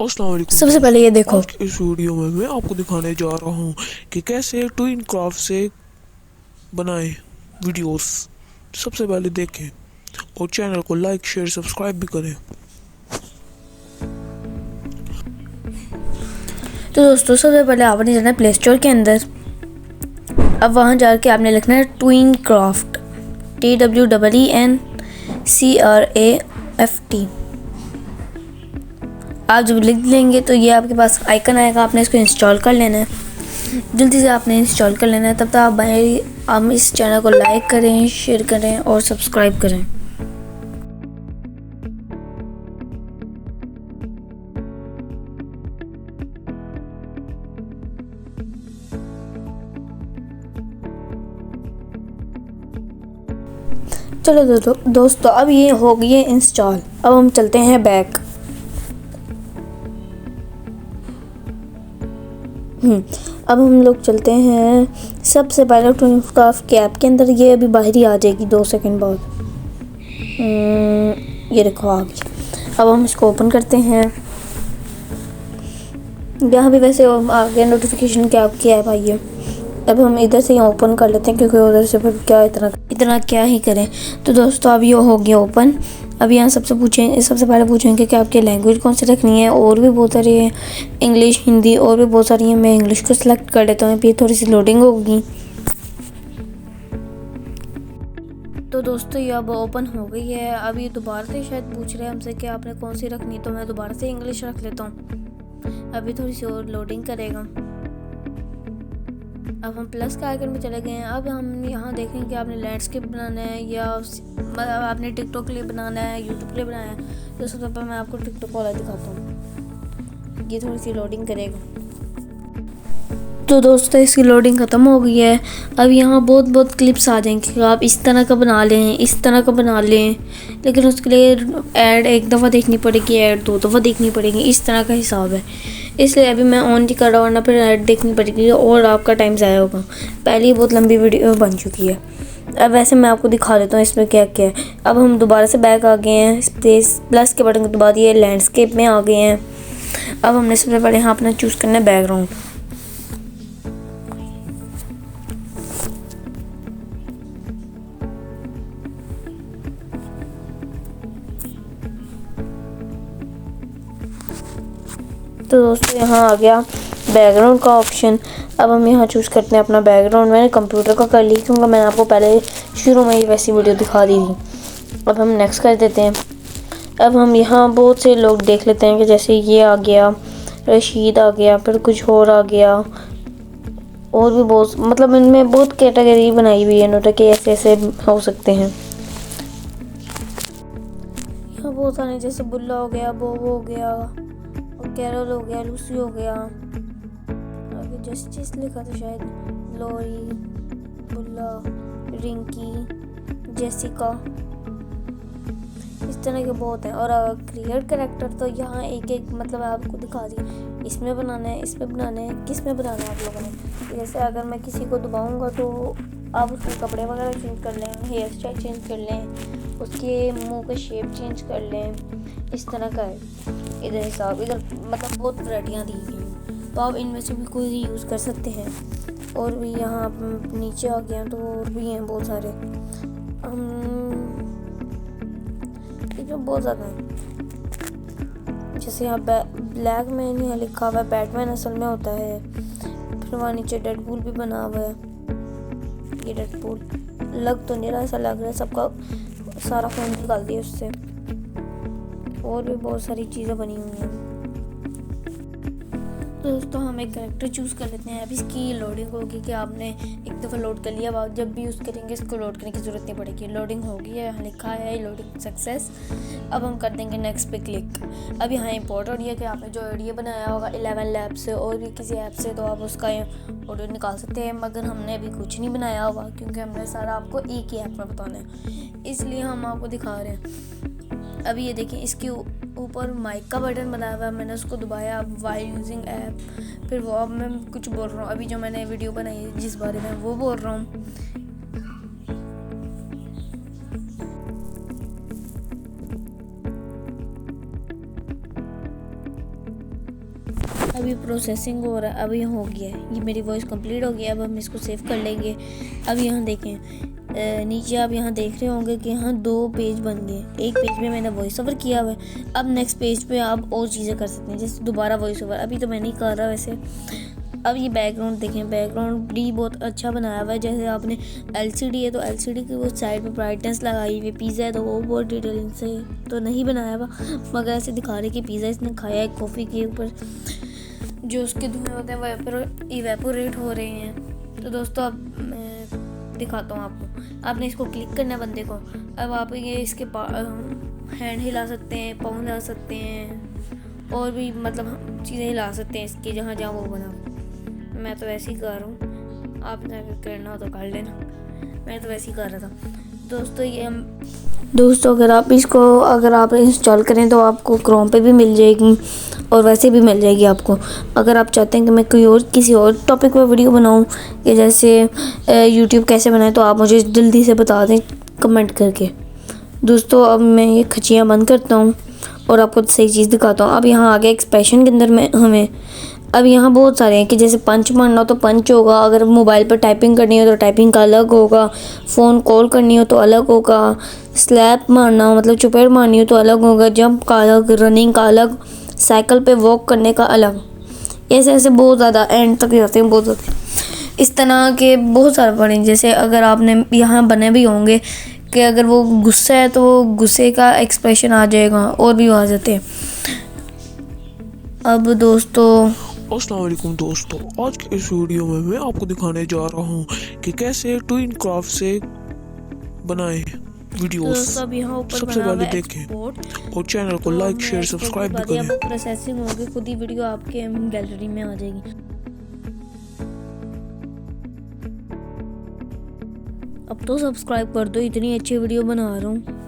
अस्सलाम वालेकुम सबसे पहले ये दोस्तों, देखो। आज की इस वीडियो में मैं आपको दिखाने जा रहा हूँ कि कैसे ट्विन क्राफ्ट से बनाएं वीडियोस। सबसे पहले देखें और चैनल को लाइक शेयर सब्सक्राइब भी करें। तो दोस्तों सबसे पहले आपने जाना है प्ले स्टोर के अंदर। अब वहाँ जाके आपने लिखना है ट्विन क्राफ्ट, TWENCRAFT। आप जब लिख लेंगे तो ये आपके पास आइकन आएगा, आपने इसको इंस्टॉल कर लेना है। जल्दी से आपने इंस्टॉल कर लेना है। तब तक आप इस चैनल को लाइक करें, शेयर करें और सब्सक्राइब करें। चलो दोस्तों अब ये हो गई है इंस्टॉल। अब हम चलते हैं बैक। अब हम लोग चलते हैं सबसे पहले ट्विन क्राफ्ट के ऐप के अंदर। ये अभी बाहर ही आ जाएगी 2 सेकंड बाद। ये देखो आ गई। अब हम इसको ओपन करते हैं। यहाँ भी वैसे आ गया नोटिफिकेशन कि आपकी ऐप आई है। अब हम इधर से यहाँ ओपन कर लेते हैं क्योंकि उधर से फिर क्या इतना क्या ही करें। तो दोस्तों अब ये हो गया ओपन। अब यहाँ सबसे पहले पूछेंगे कि आपकी लैंग्वेज कौन सी रखनी है। और भी बहुत सारी है, इंग्लिश, हिंदी और भी बहुत सारी है। मैं इंग्लिश को सिलेक्ट कर लेता हूँ। ये थोड़ी सी लोडिंग होगी। तो दोस्तों ये अब ओपन हो गई है। अब ये दोबारा से शायद पूछ रहे हैं हमसे कि आपने कौन सी रखनी है, तो मैं दोबारा से इंग्लिश रख लेता हूँ। अभी थोड़ी सी और लोडिंग करेगा। अब हम प्लस के आइकन में चले गए हैं। अब हम यहाँ देखेंगे कि आपने लैंडस्केप बनाना है या आपने टिकटॉक के लिए बनाना है, यूट्यूब के लिए बनाना है। तो सबसे पहले मैं आपको टिकटॉक वाला दिखाता हूँ। ये थोड़ी सी लोडिंग करेगा। तो दोस्तों इसकी लोडिंग ख़त्म हो गई है। अब यहाँ बहुत क्लिप्स आ जाएंगे कि आप इस तरह का बना लें, इस तरह का बना लें। लेकिन उसके लिए ऐड एक दफ़ा देखनी पड़ेगी, ऐड 2 दफ़ा देखनी पड़ेगी। इस तरह का हिसाब है। इसलिए अभी मैं ऑन नहीं कर रहा, वरना फिर ऐड देखनी पड़ेगी और आपका टाइम ज़ाया होगा। पहले ही बहुत लंबी वीडियो बन चुकी है। अब वैसे मैं आपको दिखा देता हूँ इसमें क्या क्या है। अब हम दोबारा से बैक आ गए हैं। प्लस के बटन के बाद ये लैंडस्केप में आ गए हैं। अब हमने सबसे पहले यहाँ अपना चूज़ करना है बैकग्राउंड। तो दोस्तों यहाँ आ गया बैकग्राउंड का ऑप्शन। अब हम यहाँ चूज़ करते हैं अपना बैकग्राउंड। मैंने कंप्यूटर का कर ली क्योंकि मैंने आपको पहले शुरू में ही वैसी वीडियो दिखा दी थी। अब हम नेक्स्ट कर देते हैं। अब हम यहाँ बहुत से लोग देख लेते हैं कि जैसे ये आ गया, रशीद आ गया, फिर कुछ और आ गया। और भी बहुत, मतलब इनमें बहुत कैटेगरी बनाई हुई है नोटा कि ऐसे ऐसे हो सकते हैं। यहाँ बहुत सारे जैसे बुल्ला हो गया, बोबो हो गया, कैरल हो गया, लूसी हो गया, आगे जस्टिस लिखा था शायद, लोरी, बुल्ला, रिंकी, जेसिका, इस तरह के बहुत हैं। और क्रिएट कैरेक्टर तो यहाँ एक मतलब आपको दिखा दी। इसमें बनाना है, इसमें बनाना है, किस में बनाना है आप लोगों ने। जैसे अगर मैं किसी को दबाऊँगा तो आप उसके कपड़े वगैरह चेंज कर लें, हेयर स्टाइल चेंज कर लें, उसके मुंह का शेप चेंज कर लें। इस तरह का है इधर हिसाब। इधर मतलब बहुत वैरायटियाँ दी गई हैं, तो आप इनमें से भी कोई यूज़ कर सकते हैं। और भी यहाँ नीचे आ गए हैं तो और भी हैं बहुत सारे। इसमें बहुत ज़्यादा है। जैसे यहाँ ब्लैक मैन यहाँ लिखा हुआ है, बैटमैन असल में होता है। फिर वहाँ नीचे डेडपूल भी बना हुआ है। ये डेडपूल लग तो नहीं रहा, ऐसा लग रहा है सबका सारा फोन निकाल दिया उससे। और भी बहुत सारी चीज़ें बनी हुई हैं। तो दोस्तों हम एक कैरेक्टर चूज़ कर लेते हैं। अब इसकी लोडिंग होगी कि आपने एक दफ़ा लोड कर लिया, अब जब भी यूज़ करेंगे इसको लोड करने की ज़रूरत नहीं पड़ेगी। लोडिंग होगी है, यहाँ लिखा है लोडिंग सक्सेस। अब हम कर देंगे नेक्स्ट पे क्लिक। अब यहाँ इंपोर्ट ऑडियो कि आपने जो ऑडियो बनाया होगा 11 लैब से और भी किसी ऐप से, तो आप उसका ऑडियो निकाल सकते हैं। मगर हमने अभी कुछ नहीं बनाया होगा क्योंकि हमने सारा आपको एक ही ऐप में बताना है, इसलिए हम आपको दिखा रहे हैं। अभी ये देखिए इसके ऊपर माइक का बटन बनाया हुआ है, मैंने उसको दबाया वाइल यूजिंग ऐप। फिर वो अब मैं कुछ बोल रहा हूँ, अभी जो मैंने वीडियो बनाई जिस बारे में वो बोल रहा हूँ। अभी प्रोसेसिंग हो रहा है, अभी हो गया है, ये मेरी वॉइस कंप्लीट हो गई। अब हम इसको सेव कर लेंगे। अब यहाँ देखें नीचे आप यहाँ देख रहे होंगे कि यहाँ 2 पेज बन गए। एक पेज में मैंने वॉइस ओवर किया हुआ है। अब नेक्स्ट पेज पे आप और चीज़ें कर सकते हैं, जैसे दोबारा वॉइस ओवर। अभी तो मैं नहीं कर रहा वैसे। अब ये बैकग्राउंड देखें, बैकग्राउंड भी बहुत अच्छा बनाया हुआ है। जैसे आपने LCD है तो LCD की वो साइड पे ब्राइटनेस लगाई हुई। पिज़्ज़ा है तो वो बहुत डिटेलिंग से तो नहीं बनाया हुआ, मगर ऐसे दिखा रहे कि पिज़्ज़ा इसने खाया है कॉफ़ी के ऊपर, जो उसके धुएँ होते हैं वो इवेपोरेट हो रहे हैं। तो दोस्तों अब मैं दिखाता हूँ आपको। आपने इसको क्लिक करना है बंदे को। अब आप ये इसके हैंड हिला सकते हैं, पाँव हिला सकते हैं, और भी मतलब चीज़ें हिला सकते हैं इसकी जहाँ जहाँ वो बना। मैं तो वैसे ही कर रहा हूँ, आपने अगर करना हो तो कर लेना। मैं तो वैसे ही कर रहा था। दोस्तों अगर आप इंस्टॉल करें तो आपको क्रोम पे भी मिल जाएगी और वैसे भी मिल जाएगी आपको। अगर आप चाहते हैं कि मैं किसी और टॉपिक पर वीडियो बनाऊं, कि जैसे यूट्यूब कैसे बनाए, तो आप मुझे जल्दी से बता दें कमेंट करके। दोस्तों अब मैं ये खचियाँ बंद करता हूँ और आपको सही चीज़ दिखाता हूँ। अब यहाँ आगे एक्सप्रेशन के अंदर में हमें अब यहाँ बहुत सारे हैं कि जैसे पंच मारना हो तो पंच होगा, अगर मोबाइल पर टाइपिंग करनी हो तो टाइपिंग का अलग होगा, फ़ोन कॉल करनी हो तो अलग होगा, स्लैप मारना हो मतलब चुपेड़ मारनी हो तो अलग होगा, जंप का अलग, रनिंग का अलग, साइकिल पे वॉक करने का अलग। ऐसे ऐसे बहुत ज़्यादा एंड तक जाते हैं, बहुत ज़्यादा इस तरह के बहुत सारे बने। जैसे अगर आपने यहाँ बने भी होंगे कि अगर वो गुस्सा है तो गुस्से का एक्सप्रेशन आ जाएगा, और भी आ जाते हैं। अब दोस्तों अस्सलाम वालेकुम दोस्तों, आज के इस वीडियो में मैं आपको दिखाने जा रहा हूँ कि कैसे ट्विन क्राफ्ट से बनाए वीडियोस। सबसे पहले देखें और चैनल को लाइक शेयर सब्सक्राइब भी करें। प्रोसेसिंग होगी, खुद ही वीडियो आपके गैलरी में आ जाएगी। अब तो सब्सक्राइब कर दो, इतनी अच्छी वीडियो बना रहा हूँ।